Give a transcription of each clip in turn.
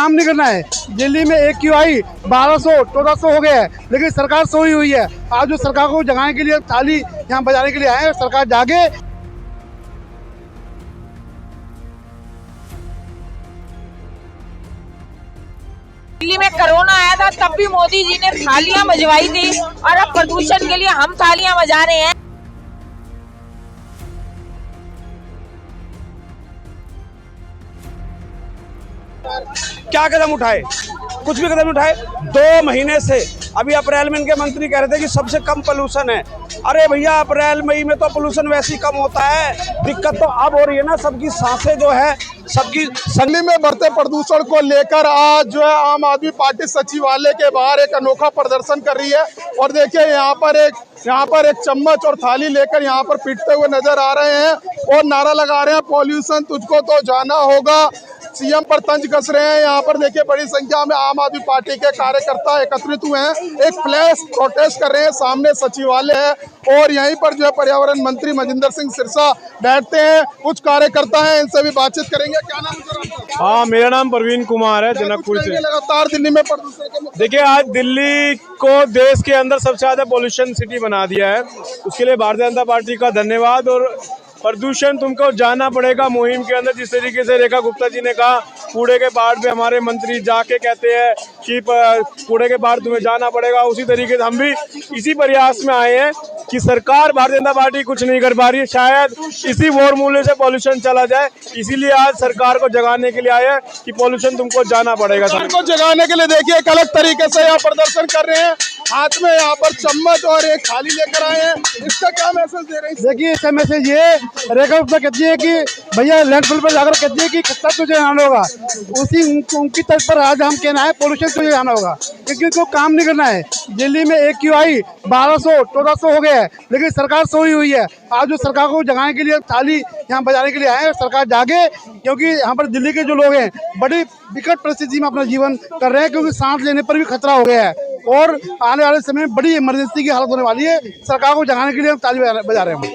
काम नहीं करना है। दिल्ली में AQI 1200-1400 हो गया है, लेकिन सरकार सोई हुई है। आज जो सरकार को जगाने के लिए ताली यहाँ बजाने के लिए आए हैं, सरकार जागे। दिल्ली में कोरोना आया था तब भी मोदी जी ने थालियां बजवाई थी और अब प्रदूषण के लिए हम थालियां बजा रहे हैं। क्या कदम उठाए? कुछ भी कदम उठाए। 2 महीने से अभी अप्रैल में इनके मंत्री कह रहे थे कि सबसे कम पोल्यूशन है। अरे भैया, अप्रैल मई में तो पोल्यूशन वैसे ही कम होता है। दिक्कत तो अब हो रही है ना, सबकी सांसें जो है सबकी। दिल्ली में बढ़ते प्रदूषण को लेकर आज जो है आम आदमी पार्टी सचिवालय के बाहर एक अनोखा प्रदर्शन कर रही है। और देखिए यहाँ पर एक चम्मच और थाली लेकर यहाँ पर पीटते हुए नजर आ रहे हैं और नारा लगा रहे हैं, पॉल्यूशन तुझको तो जाना होगा। सीएम पर तंज कस रहे हैं। यहाँ पर देखिए बड़ी संख्या में आम आदमी पार्टी के कार्यकर्ता एकत्रित हुए हैं, एक फ्लैश प्रोटेस्ट कर रहे हैं। सामने सचिवालय है और यहीं पर जो है पर्यावरण मंत्री मजिंदर सिंह सिरसा बैठते हैं। कुछ कार्यकर्ता हैं, इनसे भी बातचीत करेंगे। क्या नाम है? हाँ, मेरा नाम प्रवीण कुमार है, जनकपुर से। लगातार दिल्ली में प्रदूषण, देखिए आज दिल्ली को देश के अंदर सबसे ज्यादा पोल्यूशन सिटी बना दिया है, उसके लिए भारतीय जनता पार्टी का धन्यवाद। और प्रदूषण तुमको जाना पड़ेगा मुहिम के अंदर, जिस तरीके से रेखा गुप्ता जी ने कहा, कूड़े के पहाड़ पे हमारे मंत्री जाके कहते हैं कि कूड़े के पहाड़ तुम्हें जाना पड़ेगा, उसी तरीके से हम भी इसी प्रयास में आए हैं कि सरकार भारतीय जनता पार्टी कुछ नहीं कर पा रही है, शायद इसी फॉर्मूले से पॉल्यूशन चला जाए। इसीलिए आज सरकार को जगाने के लिए आए हैं कि पॉल्यूशन तुमको जाना पड़ेगा। सरकार को जगाने के लिए देखिए एक अलग तरीके से यहाँ प्रदर्शन कर रहे हैं। हाथ में यहाँ पर चम्मच और एक थाली लेकर आए हैं। इसका क्या मैसेज दे रहे हैं? देखिए इसका मैसेज ये रेखा गुप्ता कहती है कि भैया लैंडफिल पर जाकर कहती है कि खतरा तुझे आना होगा, उसी उनकी तर्ज पर आज हम कहना है पॉल्यूशन तुझे आना होगा, क्योंकि उनको काम नहीं करना है। दिल्ली में AQI 1200-1400 हो गया है, लेकिन सरकार सोई हुई है। आज जो सरकार को जगाने के लिए ताली यहाँ बजाने के लिए आए हैं, सरकार जागे। क्योंकि यहाँ पर दिल्ली के जो लोग हैं बड़ी विकट परिस्थिति में अपना जीवन कर रहे हैं, क्योंकि सांस लेने पर भी खतरा हो गया है और आने वाले समय में बड़ी इमरजेंसी की हालत होने वाली है। सरकार को जगाने के लिए हम ताली बजा रहे हैं।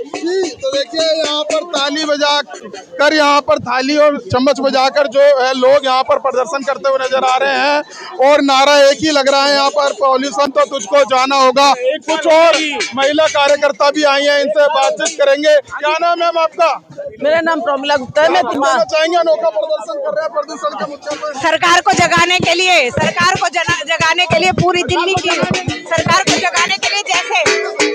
तो देखिए यहाँ पर ताली बजा कर, यहाँ पर थाली और चम्मच बजाकर जो है लोग यहाँ पर प्रदर्शन करते हुए नजर आ रहे हैं और नारा एक ही लग रहा है यहाँ पर, पॉल्यूशन तो तुझको जाना होगा। कुछ और महिला कार्यकर्ता भी आई हैं, इनसे बातचीत करेंगे। क्या नाम है मैम आपका? मेरा नाम प्रमिला गुप्ता है। मैं चाहेंगे अनोखा प्रदर्शन कर रहे हैं प्रदूषण के मुद्दे पर। सरकार को जगाने के लिए, जगाने के लिए पूरी दिल्ली की सरकार को जगाने के लिए, जैसे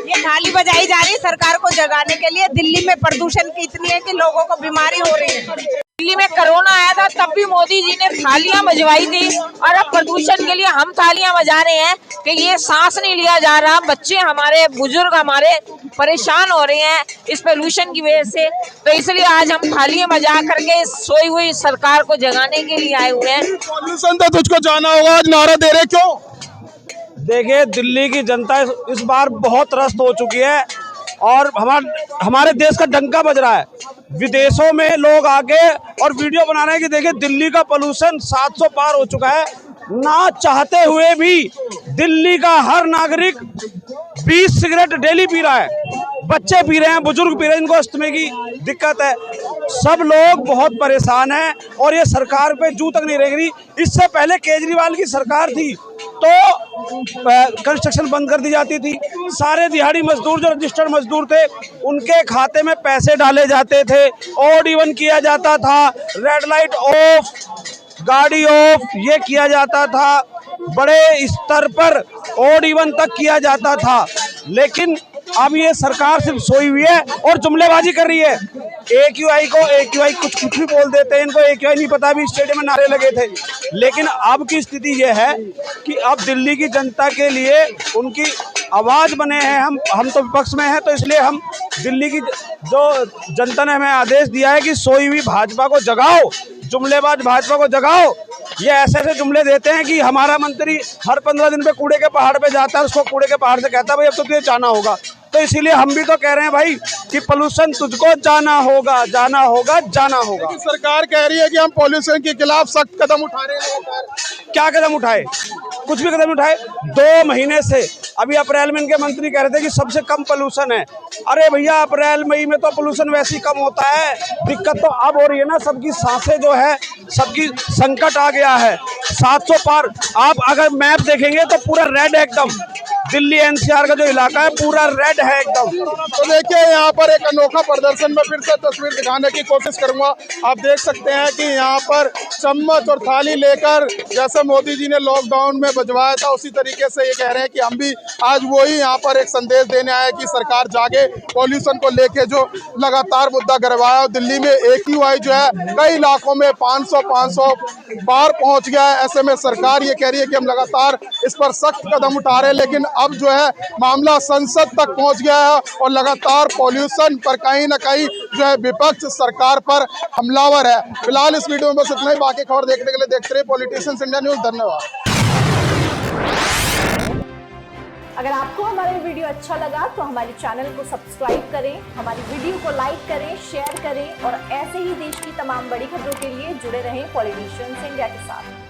ये थाली बजाई जा रही है, सरकार को जगाने के लिए। दिल्ली में प्रदूषण की इतनी है कि लोगों को बीमारी हो रही है। दिल्ली में कोरोना आया था तब भी मोदी जी ने थालियां बजवाई थी और अब प्रदूषण के लिए हम थालियां बजा रहे हैं कि ये सांस नहीं लिया जा रहा। बच्चे हमारे, बुजुर्ग हमारे परेशान हो रहे हैं इस पोल्यूशन की वजह से। तो इसलिए आज हम थालियां बजा करके सोई हुई सरकार को जगाने के लिए आए हुए हैं। पॉल्यूशन तो तुझको जाना होगा आज नारा दे रहे, क्यों? देखिए, दिल्ली की जनता इस बार बहुत त्रस्त हो चुकी है और हमारे देश का डंका बज रहा है। विदेशों में लोग आके और वीडियो बना रहे हैं कि देखिए दिल्ली का पोल्यूशन 700 पार हो चुका है। ना चाहते हुए भी दिल्ली का हर नागरिक 20 सिगरेट डेली पी रहा है, बच्चे पी रहे हैं, बुजुर्ग पी रहे हैं, इनको अस्थमा की दिक्कत है। सब लोग बहुत परेशान हैं और ये सरकार पे जू तक नहीं रह रही। इससे पहले केजरीवाल की सरकार थी तो कंस्ट्रक्शन बंद कर दी जाती थी। सारे दिहाड़ी मजदूर जो रजिस्टर्ड मजदूर थे उनके खाते में पैसे डाले जाते थे, ऑड इवन किया जाता था, रेड लाइट ऑफ, गाड़ी ऑफ, ये किया जाता था, बड़े स्तर पर ऑड इवन तक किया जाता था। लेकिन अब ये सरकार सिर्फ सोई हुई है और जुमलेबाजी कर रही है। AQI कुछ भी बोल देते हैं, इनको AQI नहीं पता, भी स्टेडियम में नारे लगे थे। लेकिन अब की स्थिति ये है कि अब दिल्ली की जनता के लिए उनकी आवाज बने हैं हम तो विपक्ष में हैं, तो इसलिए हम दिल्ली की जो जनता ने हमें आदेश दिया है कि सोई हुई भाजपा को जगाओ, जुमलेबाज भाजपा को जगाओ। ये ऐसे जुमले देते हैं कि हमारा मंत्री हर 15 दिन पे कूड़े के पहाड़ पे जाता है, उसको कूड़े के पहाड़ से कहता है भाई अब तो तुझे जाना होगा। तो इसीलिए हम भी तो कह रहे हैं भाई कि पोल्यूशन तुझको जाना होगा, जाना होगा, जाना होगा। सरकार कह रही है कि हम पोल्यूशन के खिलाफ सख्त कदम उठा रहे हैं। क्या कदम उठाए? कुछ भी कदम उठाए। 2 महीने से अभी अप्रैल में इनके मंत्री कह रहे थे कि सबसे कम पोल्यूशन है। अरे भैया अप्रैल मई में तो पोल्यूशन वैसे ही कम होता है, दिक्कत तो अब हो रही है ना, सबकी सांसें जो है सबकी संकट आ गया है। 700 पार, आप अगर मैप देखेंगे तो पूरा रेड है एकदम, दिल्ली एनसीआर का जो इलाका है पूरा रेड है एकदम। तो देखिए यहाँ पर एक अनोखा प्रदर्शन में फिर से तस्वीर दिखाने की कोशिश करूंगा। आप देख सकते हैं कि यहाँ पर चम्मच और थाली लेकर जैसे मोदी जी ने लॉकडाउन में बजवाया था, उसी तरीके से ये कह रहे हैं कि हम भी आज वही यहाँ पर एक संदेश देने आए कि सरकार जागे। पॉल्यूशन को लेके जो लगातार मुद्दा करवाया, दिल्ली में AQI जो है कई इलाकों में 500 बार पहुंच गया है। ऐसे में सरकार ये कह रही है कि हम लगातार इस पर सख्त कदम उठा रहे हैं, लेकिन अब जो है मामला संसद तक पहुंच गया है और लगातार पॉल्यूशन पर कहीं ना कहीं जो है विपक्ष सरकार पर हमलावर है। फिलहाल इस वीडियो में बस इतना ही, बाकी खबर देखने के लिए देखते रहिए पॉलिटिशियंस इंडिया न्यूज़। धन्यवाद। अगर आपको हमारा वीडियो अच्छा लगा तो हमारे चैनल को सब्सक्राइब करें, हमारी वीडियो को लाइक करें, शेयर करें और ऐसे ही देश की तमाम बड़ी खबरों के लिए जुड़े रहें पॉलिटिशियंस इंडिया के साथ।